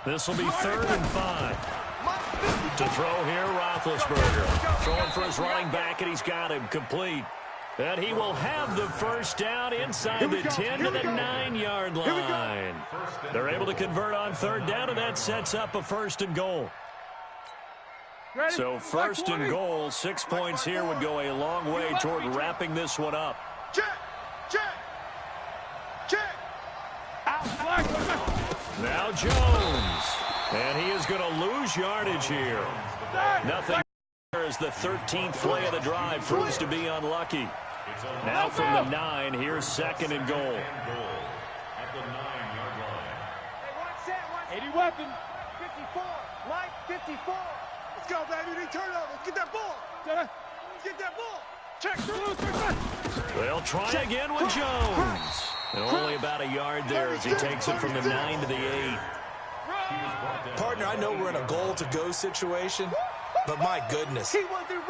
This will be 3rd and 5. To throw here, Roethlisberger. Throwing for his running back, and he's got him complete. And he will have the first down inside the 10 to the 9-yard line. They're able to convert on 3rd down, and that sets up a 1st and goal. So 1st and goal, 6 points here would go a long way toward wrapping this one up. Now Jones. And he is going to lose yardage here. Nothing as the 13th play of the drive proves to be unlucky. Now from the 9, here's 2nd and goal. 80 weapon. 54. Mike, 54. Let's go, baby. Turnover. Get that ball. Get that ball. Check. They'll try again with Jones. And only about a yard there as he takes it from the 9 to the 8. Partner, I know we're in a goal-to-go situation, but my goodness,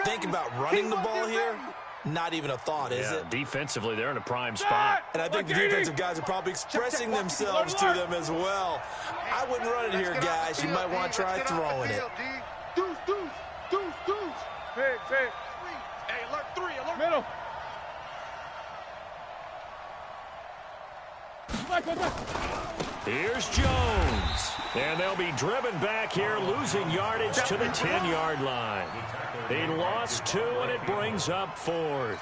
think about running the ball here. Not even a thought, is it? Defensively, they're in a prime spot. And I think the defensive guys are probably expressing themselves to them as well. I wouldn't run it here, guys. You might want to try throwing it. Deuce. Hey, alert 3, alert. Middle. Here's Jones. And they'll be driven back here, losing yardage to the 10-yard line. They lost 2, and it brings up 4th.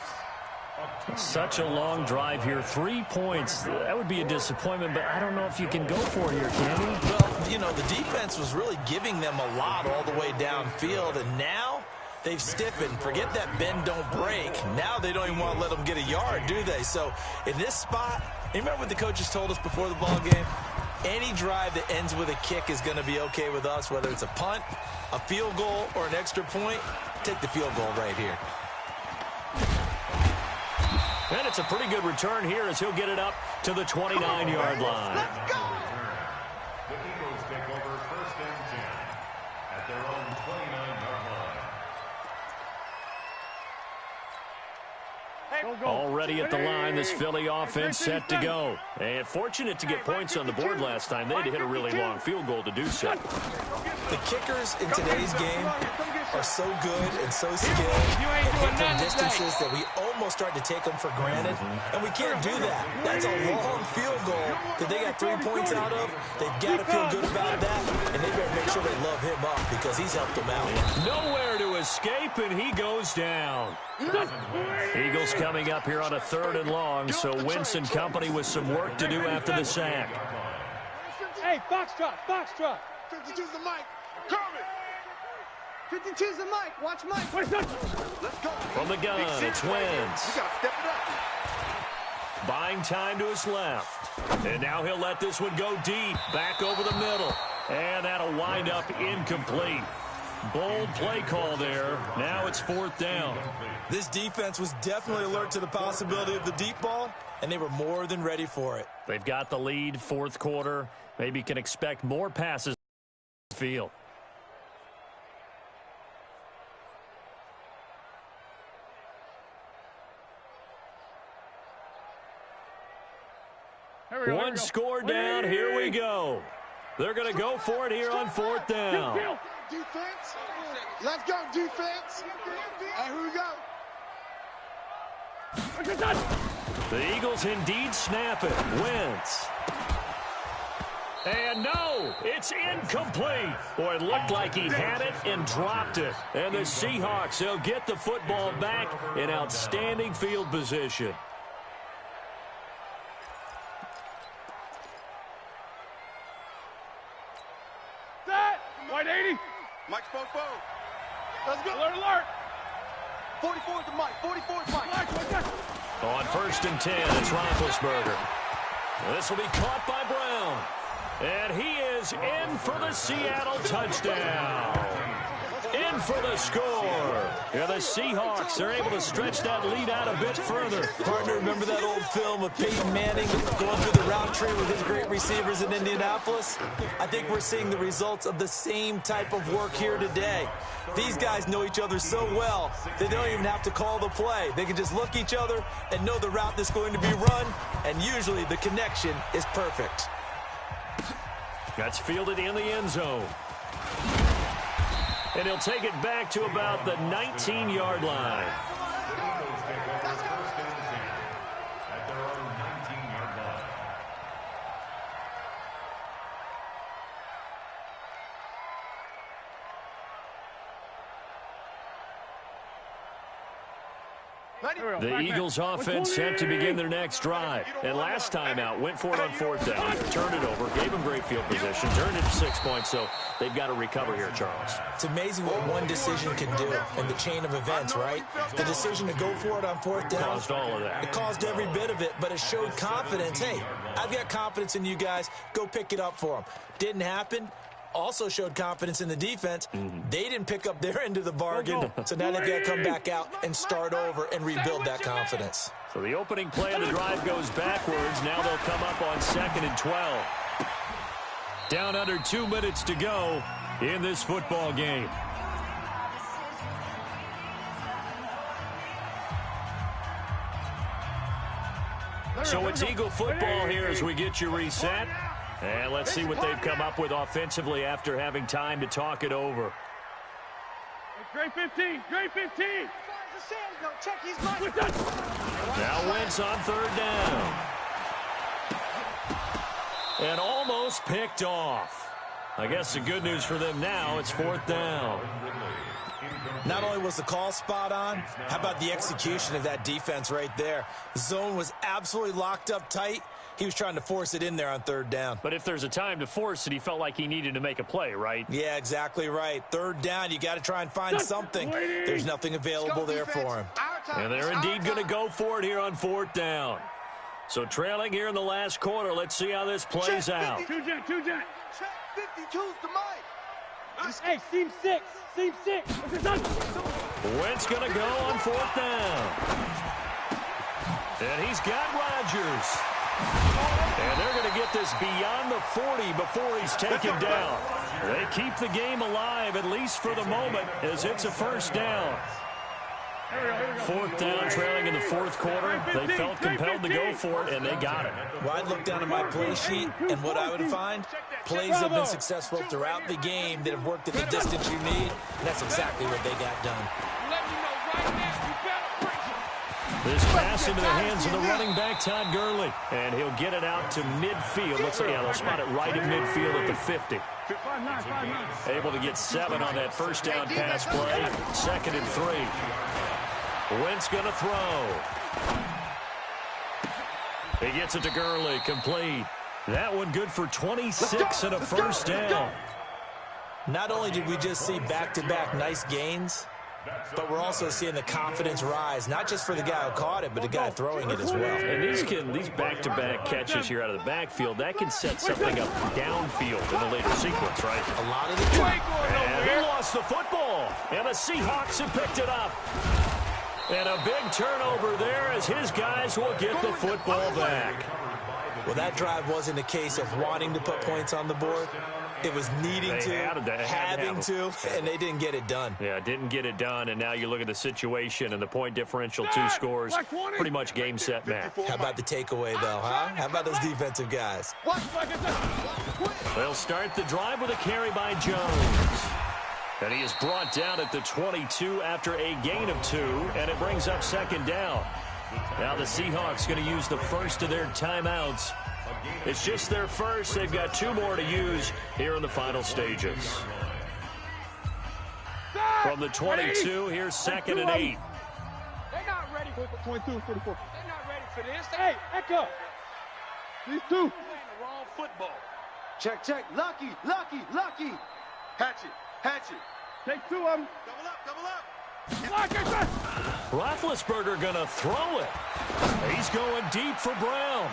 Such a long drive here. 3 points. That would be a disappointment, but I don't know if you can go for it here, can you? Well, you know, the defense was really giving them a lot all the way downfield, and now they've stiffened. Forget that bend, don't break. Now they don't even want to let them get a yard, do they? So in this spot, you remember what the coaches told us before the ball game? Any drive that ends with a kick is going to be okay with us, whether it's a punt, a field goal, or an extra point. Take the field goal right here. And it's a pretty good return here as he'll get it up to the 29-yard line. Let's go. The Eagles take over 1st and 10 at their own 29-yard line. Already at the line, this Philly offense set to go. And fortunate to get points on the board last time. They had to hit a really long field goal to do so. The kickers in today's game are so good and so skilled and hit from distances that we almost start to take them for granted. And we can't do that. That's a long field goal that they got 3 points out of. They've got to feel good about that, and they better make sure they love him up because he's helped them out. Nowhere to escape, and he goes down. Eagles coming up here on a 3rd and long, so Wentz and company with some work to do after the sack. Hey, foxtrot. 52's the mic. Kermit. 52's the mic. Watch Mike. Let's go. From the gun, it's Wentz. You gotta step it up. Buying time to his left. And now he'll let this one go deep, back over the middle. And that'll wind up incomplete. Bold play call there. Now it's 4th down. This defense was definitely alert to the possibility of the deep ball, and they were more than ready for it. They've got the lead, 4th quarter. Maybe can expect more passes on the field. One score down. Here we go. They're going to go for it here on 4th down. Defense. Let's go, defense. And here we go. The Eagles indeed snap it. Wentz. And no, it's incomplete. Boy, it looked like he had it and dropped it. And the Seahawks, they'll get the football back in outstanding field position. White 80. Mike spoke. Let's go. Alert. 44 to Mike. 44 to Mike. On 1st and 10, it's Roethlisberger. This will be caught by Brown. And he is in for the Seattle touchdown. In for the score. Yeah, the Seahawks are able to stretch that lead out a bit further. Partner, remember that old film of Peyton Manning going through the route tree with his great receivers in Indianapolis? I think we're seeing the results of the same type of work here today. These guys know each other so well that they don't even have to call the play. They can just look each other and know the route that's going to be run, and usually the connection is perfect. That's fielded in the end zone. And he'll take it back to about the 19-yard line. The Eagles offense set to begin their next drive. And last time out, went for it on 4th down, turned it over, gave them great field position, turned it to 6 points, so they've got to recover here, Charles. It's amazing what one decision can do in the chain of events, right? The decision to go for it on 4th down. Caused all of that. It caused every bit of it, but it showed confidence. Hey, I've got confidence in you guys. Go pick it up for them. Didn't happen. Also showed confidence in the defense. They didn't pick up their end of the bargain, so now they've got to come back out and start over and rebuild that confidence. So the opening play of the drive goes backwards. Now they'll come up on 2nd and 12. Down under 2 minutes to go in this football game. So it's Eagle football here as we get you reset. And let's see what they've come up with offensively after having time to talk it over. Great 15, great 15. Now Wentz on 3rd down. And almost picked off. I guess the good news for them now, it's 4th down. Not only was the call spot on, how about the execution of that defense right there? The zone was absolutely locked up tight. He was trying to force it in there on 3rd down. But if there's a time to force it, he felt like he needed to make a play, right? Yeah, exactly right. 3rd down, you got to try and find something. There's nothing available there for him. And they're indeed going to go for it here on 4th down. So trailing here in the last quarter, let's see how this plays out. Two jet. Check 52's the mic. Hey, seam 6. Wentz going to go on 4th down. And he's got Rodgers. And they're going to get this beyond the 40 before he's taken down. They keep the game alive, at least for the moment, as it's a 1st down. 4th down, trailing in the 4th quarter. They felt compelled to go for it, and they got it. Well, I'd look down at my play sheet, and what I would find, plays have been successful throughout the game that have worked at the distance you need, and that's exactly what they got done. This pass into the hands of the running back, Todd Gurley. And he'll get it out to midfield. Looks like they'll spot it right in midfield at the 50. Able to get 7 on that 1st down pass play. 2nd and 3. Wentz going to throw. He gets it to Gurley, complete. That one good for 26 and a 1st down. Not only did we just see back-to-back nice gains, but we're also seeing the confidence rise, not just for the guy who caught it, but the guy throwing it as well. And these back-to-back catches here out of the backfield, that can set something up downfield in the later sequence, right? A lot of the time. And he lost the football, and the Seahawks have picked it up. And a big turnover there as his guys will get the football back. Well, that drive wasn't a case of wanting to put points on the board. It was needing to, having to, and they didn't get it done. Yeah, didn't get it done, and now you look at the situation and the point differential, 2 scores, pretty much game, set, match. How about the takeaway, though, huh? How about those defensive guys? They'll start the drive with a carry by Jones. And he is brought down at the 22 after a gain of 2, and it brings up 2nd down. Now the Seahawks going to use the first of their timeouts. It's just their first. They've got 2 more to use here in the final stages. From the 22, here's 2nd and 8. They're not ready for 22, 44. They're not ready for this. Hey, Echo. These 2. Playing the wrong football. Check. Lucky. Hatchet. Take 2 of them. Double up. Roethlisberger going to throw it. He's going deep for Brown.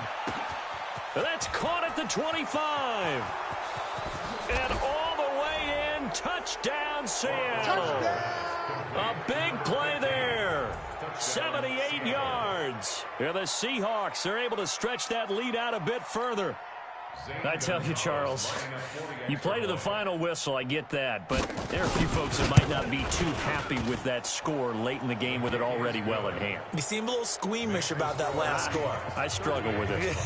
That's caught at the 25. And all the way in, touchdown Seattle. A big play there. 78 yards. And the Seahawks are able to stretch that lead out a bit further. I tell you, Charles, you play to the final whistle, I get that, but there are a few folks that might not be too happy with that score late in the game with it already well in hand. You seem a little squeamish about that last score. I struggle with it.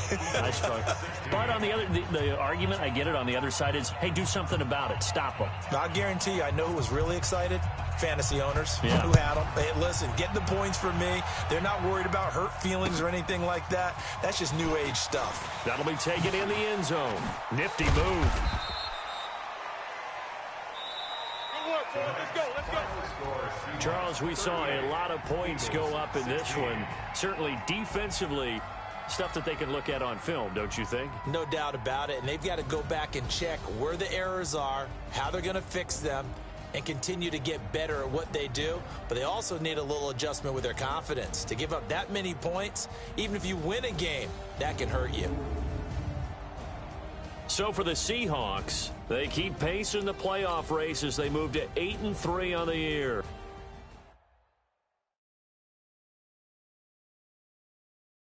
I struggle. But on the argument, I get it, on the other side is, hey, do something about it. Stop them. I guarantee you, I know who was really excited. Fantasy owners who had them. Hey, listen, get the points for me. They're not worried about hurt feelings or anything like that. That's just new age stuff. That'll be taken in the end zone. Nifty move. Let's go. Charles, we saw a lot of points go up in this one. Certainly defensively, stuff that they can look at on film, don't you think? No doubt about it. And they've got to go back and check where the errors are, how they're going to fix them, and continue to get better at what they do. But they also need a little adjustment with their confidence. To give up that many points, even if you win a game, that can hurt you. So for the Seahawks, they keep pace in the playoff race as they move to 8-3 on the year.